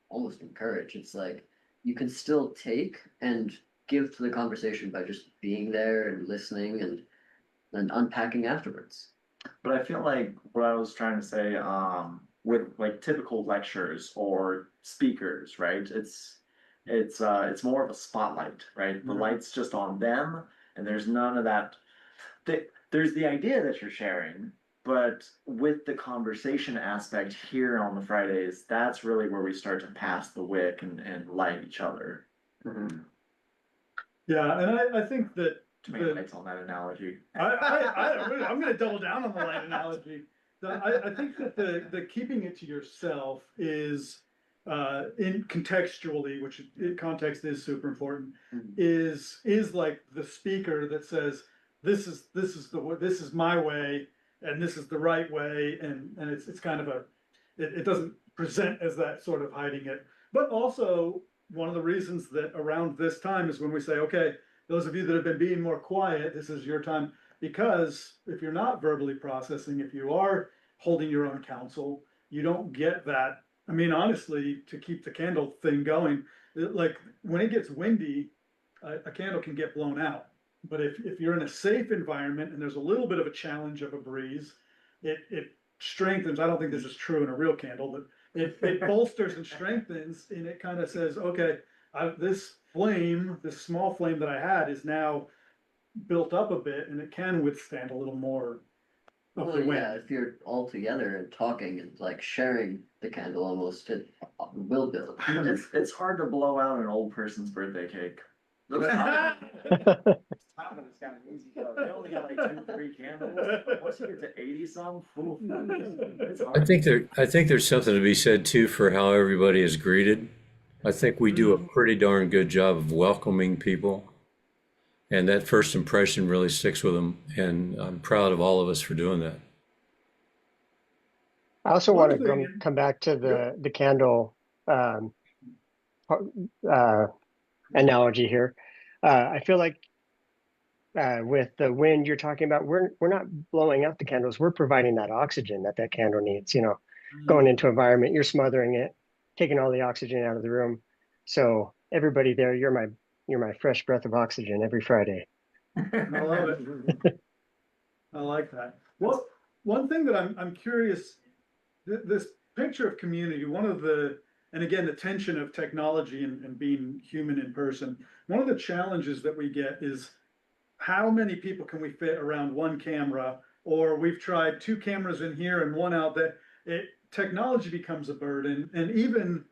almost encourage. It's like, you can still take and give to the conversation by just being there and listening and unpacking afterwards. But I feel like what I was trying to say, with like typical lectures or speakers, right? It's more of a spotlight, right? The light's just on them, and there's none of that. There's the idea that you're sharing, but with the conversation aspect here on the Fridays, that's really where we start to pass the wick and light each other. Yeah, and I think that Too many lights on that analogy. I'm going to double down on the light analogy. I think that the keeping it to yourself is in contextually, which context is super important, is like the speaker that says this is my way and this is the right way, and it's kind of it doesn't present as that sort of hiding it. But also one of the reasons that around this time is when we say, okay, those of you that have been being more quiet, this is your time. Because if you're not verbally processing, if you are holding your own counsel, you don't get that. I mean, honestly, to keep the candle thing going, like when it gets windy, a candle can get blown out. But if you're in a safe environment and there's a little bit of a challenge of a breeze, it strengthens. I don't think this is true in a real candle, but it bolsters and strengthens, and it kind of says, okay, this flame, this small flame that I had is now built up a bit, and it can withstand a little more of Well, the wind. yeah, if you're all together and talking and like sharing the candle almost, it will build. It's hard to blow out an old person's birthday cake. They only got like 2-3 candles. But once you get to 80 some, it's hard. I think there's something to be said too for how everybody is greeted. I think we do a pretty darn good job of welcoming people, and that first impression really sticks with them. And I'm proud of all of us for doing that. I also One want to thing- come back to the candle analogy here. I feel like with the wind you're talking about, we're not blowing out the candles. We're providing that oxygen that candle needs. You know, going into environment, you're smothering it, taking all the oxygen out of the room. So everybody there, you're my fresh breath of oxygen every Friday. I love it. I like that. Well, one thing that I'm curious, this picture of community, and again, the tension of technology and being human in person, one of the challenges that we get is how many people can we fit around one camera, or we've tried 2 cameras in here and 1 out there. Technology becomes a burden, and even,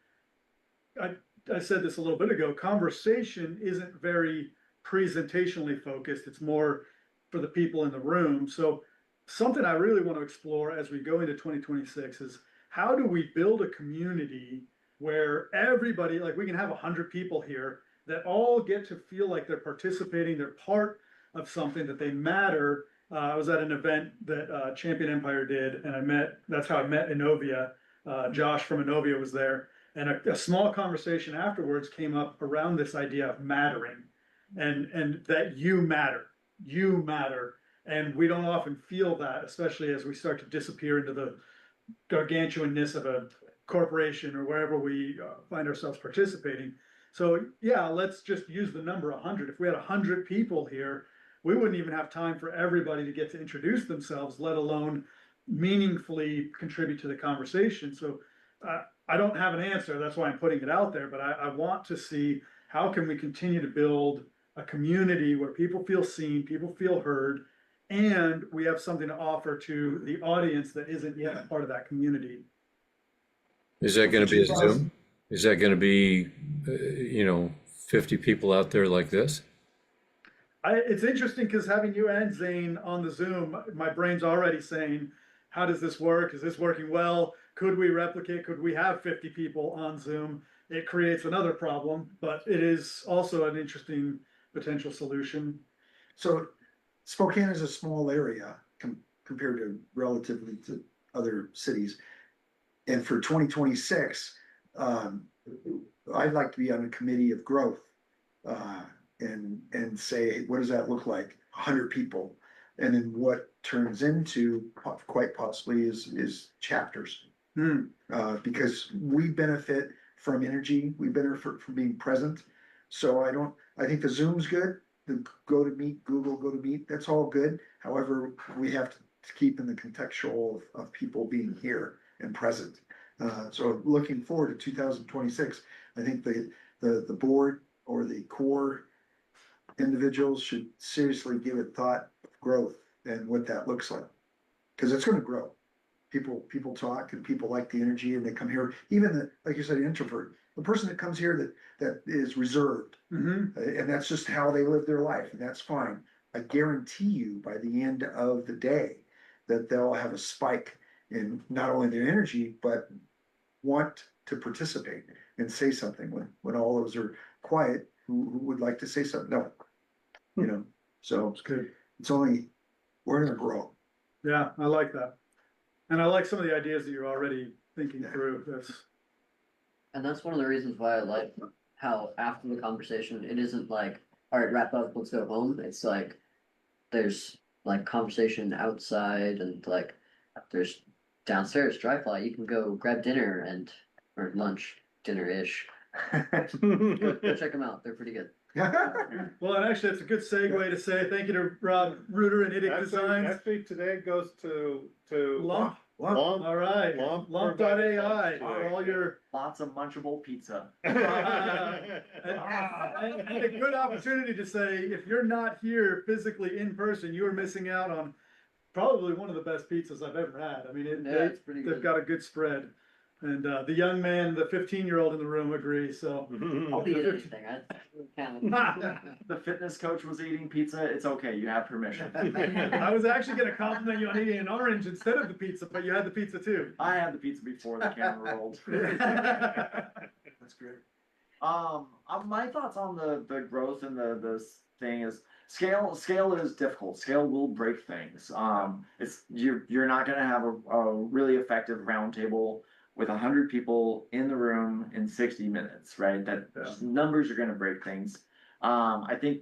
I said this a little bit ago, conversation isn't very presentationally focused. It's more for the people in the room. So something I really want to explore as we go into 2026 is how do we build a community where everybody, like we can have 100 people here that all get to feel like they're participating, they're part of something, that they matter. I was at an event that Champion Empire did, and that's how I met Inovia. Josh from Inovia was there, and a small conversation afterwards came up around this idea of mattering, and that you matter, and we don't often feel that, especially as we start to disappear into the gargantuanness of a corporation or wherever we find ourselves participating. So yeah, let's just use the number 100. If we had 100 people here, we wouldn't even have time for everybody to get to introduce themselves, let alone meaningfully contribute to the conversation. So I don't have an answer. That's why I'm putting it out there. But I want to see how can we continue to build a community where people feel seen, people feel heard, and we have something to offer to the audience that isn't yet a part of that community. Is that going to be a Zoom? Is that going to be, 50 people out there like this? It's interesting because having you and Zane on the Zoom, my brain's already saying, how does this work? Is this working well? Could we replicate? Could we have 50 people on Zoom? It creates another problem, but it is also an interesting potential solution. So Spokane is a small area compared to relatively to other cities. And for 2026, I'd like to be on a committee of growth and say, what does that look like? 100 people. And then what turns into quite possibly is chapters. Because we benefit from energy, we benefit from being present. So I think the Zoom's good, the GoToMeet, Google GoToMeet, that's all good. However, we have to keep in the contextual of people being here and present. So looking forward to 2026, I think the board or the core individuals should seriously give it thought of growth and what that looks like. Because it's gonna grow. People talk and people like the energy and they come here, even like you said, an introvert, the person that comes here that is reserved. And that's just how they live their life, and that's fine. I guarantee you by the end of the day that they'll have a spike in not only their energy, but want to participate and say something when all those are quiet, who would like to say something. No, so It's good. we're gonna grow. Yeah, I like that. And I like some of the ideas that you're already thinking through. And that's one of the reasons why I like how after the conversation, it isn't like, all right, wrap up, let's go home. It's like there's like conversation outside, and like there's downstairs, dry fly. You can go grab dinner or lunch, dinner-ish. Go check them out. They're pretty good. Well, and actually, it's a good segue to say thank you to Rob Reuter and Idic Designs. Actually, today goes to Lump. Lump. All right, Lump. lump.ai for all your Lots of munchable pizza. and a good opportunity to say, if you're not here physically in person, you are missing out on probably one of the best pizzas I've ever had. I mean, Yeah, it's pretty they've good. got a good spread. And the young man, the 15-year-old in the room agrees, so. I'll eat anything. I can't. The fitness coach was eating pizza. It's okay. You have permission. I was actually gonna compliment you on eating an orange instead of the pizza, but you had the pizza too. I had the pizza before the camera rolled. That's great. My thoughts on the growth and this thing is scale is difficult. Scale will break things. You're not gonna have a really effective roundtable with 100 people in the room in 60 minutes, right? Just numbers are gonna break things. I think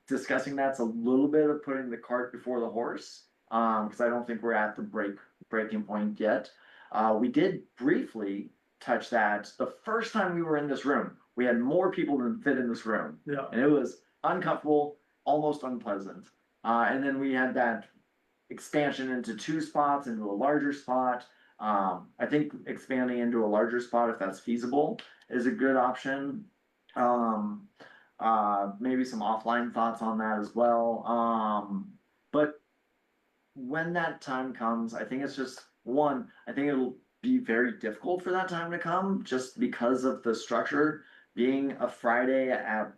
discussing that's a little bit of putting the cart before the horse. Because I don't think we're at the breaking point yet. We did briefly touch that the first time we were in this room. We had more people than fit in this room. Yeah. And it was uncomfortable, almost unpleasant. And then we had that expansion into 2 spots, into a larger spot. I think expanding into a larger spot, if that's feasible, is a good option. Maybe some offline thoughts on that as well. But when that time comes, I think it's just I think it'll be very difficult for that time to come just because of the structure being a Friday at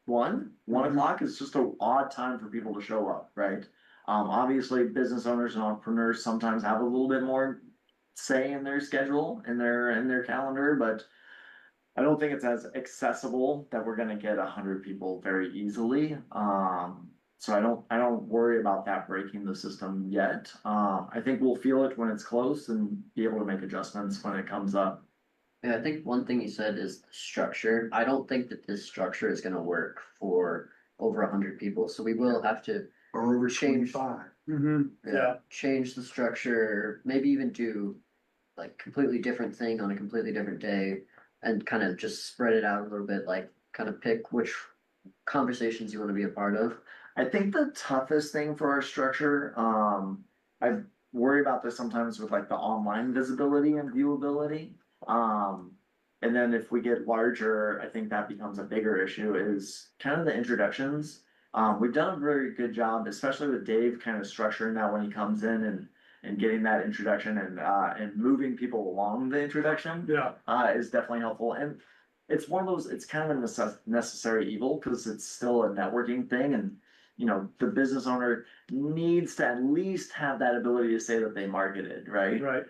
1 o'clock is just an odd time for people to show up, right? Obviously business owners and entrepreneurs sometimes have a little bit more say in their schedule, in their calendar, but I don't think it's as accessible that we're gonna get 100 people very easily. So I don't worry about that breaking the system yet. I think we'll feel it when it's close and be able to make adjustments when it comes up. Yeah, I think one thing you said is the structure. I don't think that this structure is gonna work for over 100 people, so we will have to Or over Change. 25. Yeah. change the structure, maybe even do like completely different thing on a completely different day and kind of just spread it out a little bit, like kind of pick which conversations you want to be a part of. I think the toughest thing for our structure, I worry about this sometimes with like the online visibility and viewability. And then if we get larger, I think that becomes a bigger issue is kind of the introductions. We've done a very good job, especially with Dave kind of structuring that when he comes in and getting that introduction and moving people along the introduction. Yeah. Is definitely helpful. And it's one of those, it's kind of a necessary evil because it's still a networking thing. And, the business owner needs to at least have that ability to say that they marketed, right? Right.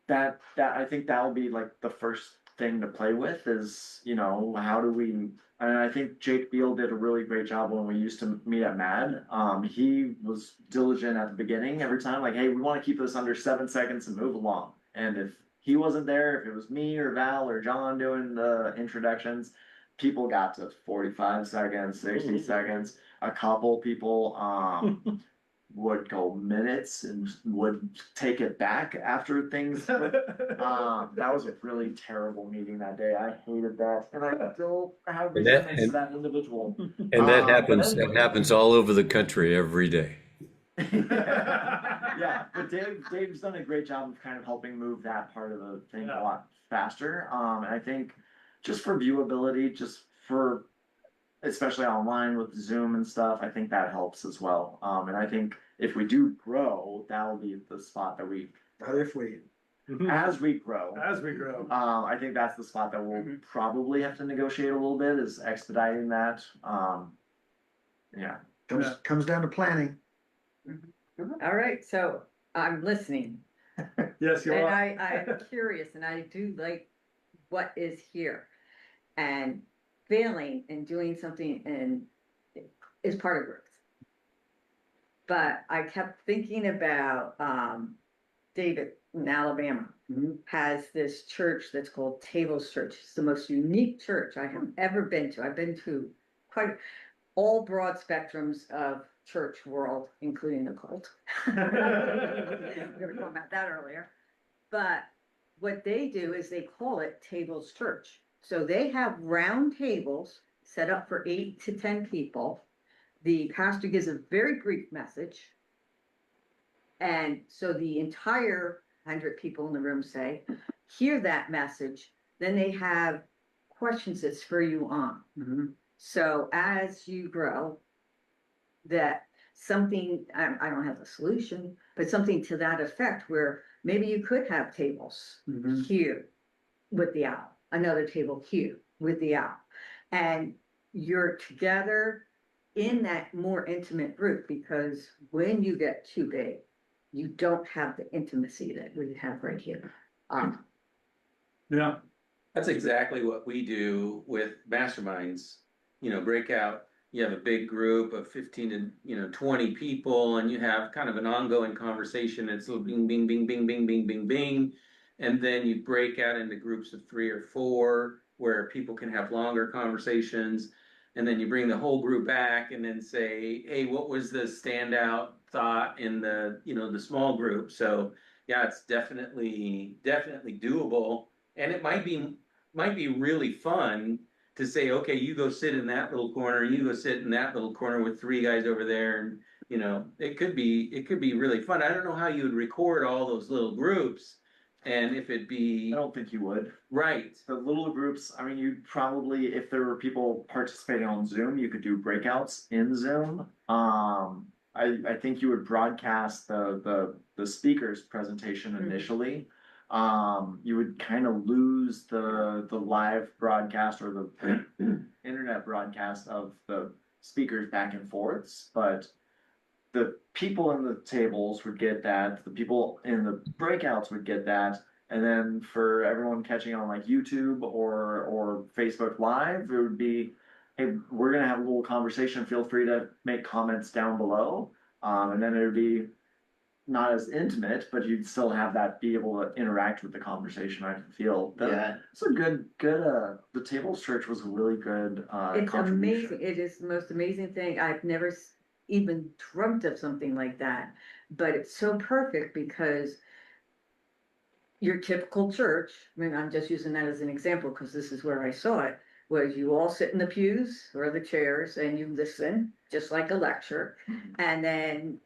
That I think that'll be like the first thing to play with is, how do we, and I think Jake Beal did a really great job when we used to meet at MAD. He was diligent at the beginning every time, like, hey, we want to keep this under 7 seconds and move along. And if he wasn't there, if it was me or Val or John doing the introductions, people got to 45 seconds, 60 seconds. A couple people would go minutes and would take it back after things. That was a really terrible meeting that day. I hated that, and I still have resentment to that individual. And that happens. That happens all over the country every day. Yeah, but Dave's done a great job of kind of helping move that part of the thing a lot faster. And I think just for viewability, especially online with Zoom and stuff, I think that helps as well. And I think if we do grow, that'll be the spot that Not if we. as we grow. I think that's the spot that we'll probably have to negotiate a little bit is expediting that. Yeah. Comes down to planning. All right, so I'm listening. Yes, you And are. I'm curious and I do like what is here. And failing and doing something is part of growth. But I kept thinking about, David in Alabama has this church that's called Tables Church. It's the most unique church I have ever been to. I've been to quite all broad spectrums of church world, including the cult. We were talking about that earlier. But what they do is they call it Tables Church. So they have round tables set up for 8 to 10 people. The pastor gives a very brief message. And so the entire 100 people in the room say, hear that message. Then they have questions that spur you on. Mhm. So as you grow, that something, I don't have the solution, but something to that effect where maybe you could have tables Mhm. here with the owl, another table here with the owl. And you're together in that more intimate group, because when you get too big, you don't have the intimacy that we have right here. Yeah, That's exactly what we do with masterminds. Breakout, you have a big group of 15 to, 20 people, and you have kind of an ongoing conversation. It's a little bing, bing, bing, bing, bing, bing, bing, bing. And then you break out into groups of 3 or 4 where people can have longer conversations. And then you bring the whole group back and then say, hey, what was the standout thought in the small group? So yeah, it's definitely doable. And it might be really fun to say, okay, you go sit in that little corner, you go sit in that little corner with 3 guys over there, and it could be really fun. I don't know how you would record all those little groups, and if it'd be I don't think you would. right. The little groups, I mean, you'd probably, if there were people participating on Zoom, you could do breakouts in Zoom. I think you would broadcast the speaker's presentation initially. You would kind of lose the live broadcast or the internet broadcast of the speakers back and forths, but the people in the tables would get that, the people in the breakouts would get that, and then for everyone catching on like YouTube or Facebook Live, it would be, hey, we're gonna have a little conversation. Feel free to make comments down below, and then it would be not as intimate, but you'd still have that, be able to interact with the conversation. I feel that Yeah. it's a good. The Tables Church was a really good It's contribution. amazing. It is the most amazing thing. I've never even dreamt of something like that. But it's so perfect because your typical church, I mean, I'm just using that as an example because this is where I saw it, was you all sit in the pews or the chairs and you listen, just like a lecture. And then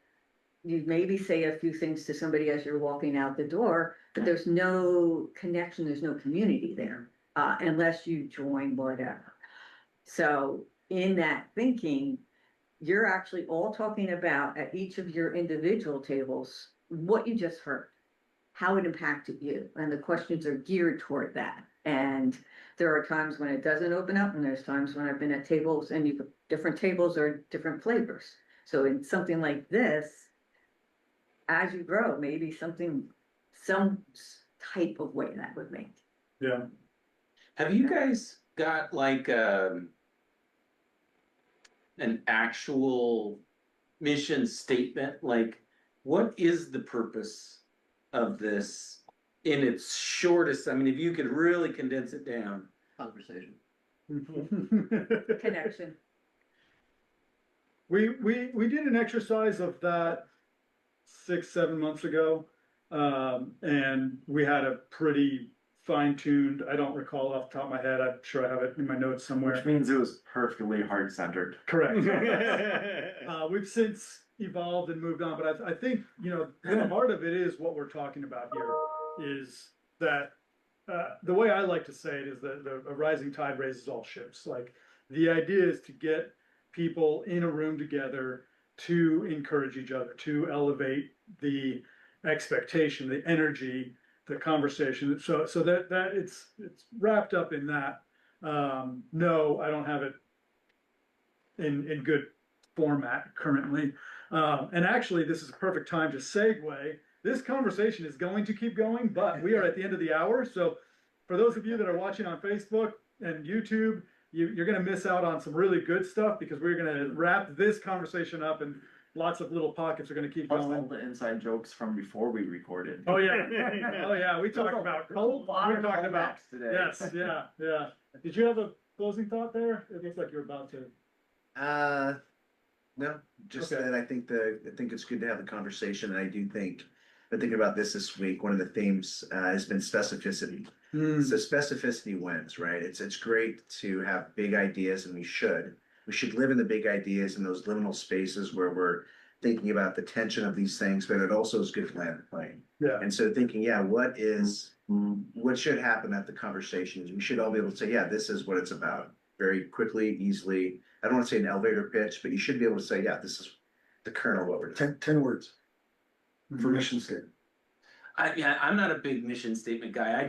you maybe say a few things to somebody as you're walking out the door, but there's no connection, there's no community there, unless you join whatever. So in that thinking, you're actually all talking about at each of your individual tables, what you just heard, how it impacted you. And the questions are geared toward that. And there are times when it doesn't open up, and there's times when I've been at tables and different tables are different flavors. So in something like this, as you grow, maybe some type of way that would make. yeah. Have you guys got like an actual mission statement? Like, what is the purpose of this in its shortest? I mean, if you could really condense it down. Conversation. Connection. We did an exercise of that 6-7 months ago, and we had a pretty fine-tuned. I don't recall off the top of my head. I'm sure I have it in my notes somewhere. Which means it was perfectly heart-centered. Correct. We've since evolved and moved on, but I think the heart of it is what we're talking about here. Is that the way I like to say it is that a rising tide raises all ships. Like, the idea is to get people in a room together to encourage each other, to elevate the expectation, the energy, the conversation. So that it's wrapped up in that. No, I don't have it in good format currently. And actually, this is a perfect time to segue. This conversation is going to keep going, but we are at the end of the hour. So for those of you that are watching on Facebook and YouTube, you're going to miss out on some really good stuff, because we're going to wrap this conversation up, and lots of little pockets are going to keep Plus going. all the inside jokes from before we recorded. Oh yeah, oh yeah. We talked about We're talking about today. Yes, yeah. Did you have a closing thought there? It looks like you're about to. No, just Okay. that I think it's good to have the conversation, and I do think, I've been thinking about this week, one of the themes has been specificity. So specificity wins, right? It's great to have big ideas, and we should live in the big ideas in those liminal spaces where we're thinking about the tension of these things, but it also is good to land the plane. Yeah. And so thinking, yeah, what should happen at the conversations? We should all be able to say, yeah, this is what it's about, very quickly, easily. I don't want to say an elevator pitch, but you should be able to say, yeah, this is the kernel of what we're doing. 10 words for mission statement. Yeah, I'm not a big mission statement guy.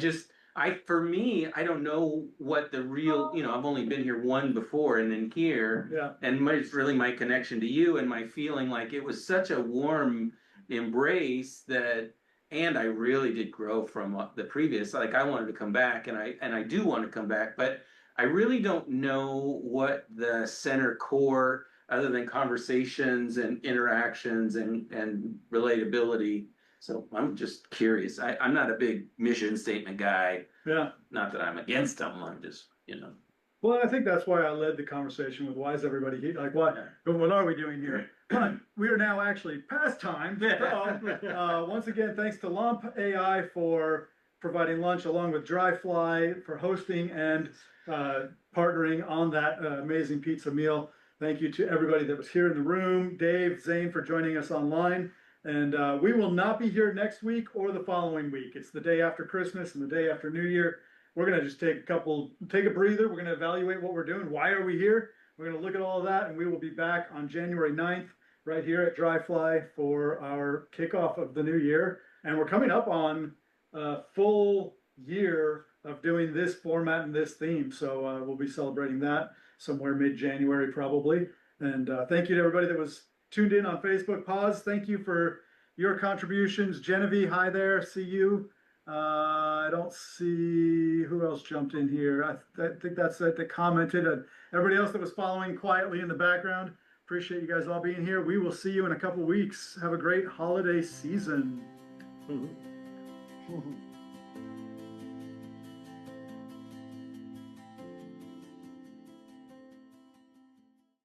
For me, I don't know what the real, I've only been here one before and then here. Yeah. And it's really my connection to you and my feeling like it was such a warm embrace and I really did grow from the previous. Like I wanted to come back and I do want to come back, but I really don't know what the center core, other than conversations and interactions and relatability. So I'm just curious. I'm not a big mission statement guy. Yeah. Not that I'm against them. I'm just, Well, I think that's why I led the conversation with why is everybody here? Like, what are we doing here? But we are now actually past time. So, once again, thanks to Lump AI for providing lunch, along with Dry Fly for hosting and partnering on that amazing pizza meal. Thank you to everybody that was here in the room. Dave, Zane for joining us online. And we will not be here next week or the following week. It's the day after Christmas and the day after New Year. We're going to just take a breather. We're going to evaluate what we're doing. Why are we here? We're going to look at all of that, and we will be back on January 9th right here at Dry Fly for our kickoff of the new year. And we're coming up on a full year of doing this format and this theme. So we'll be celebrating that somewhere mid-January probably. And thank you to everybody that was tuned in on Facebook. Pause. Thank you for your contributions. Genevieve, hi there. See you. I don't see who else jumped in here. I think that's it that commented. And everybody else that was following quietly in the background. Appreciate you guys all being here. We will see you in a couple weeks. Have a great holiday season.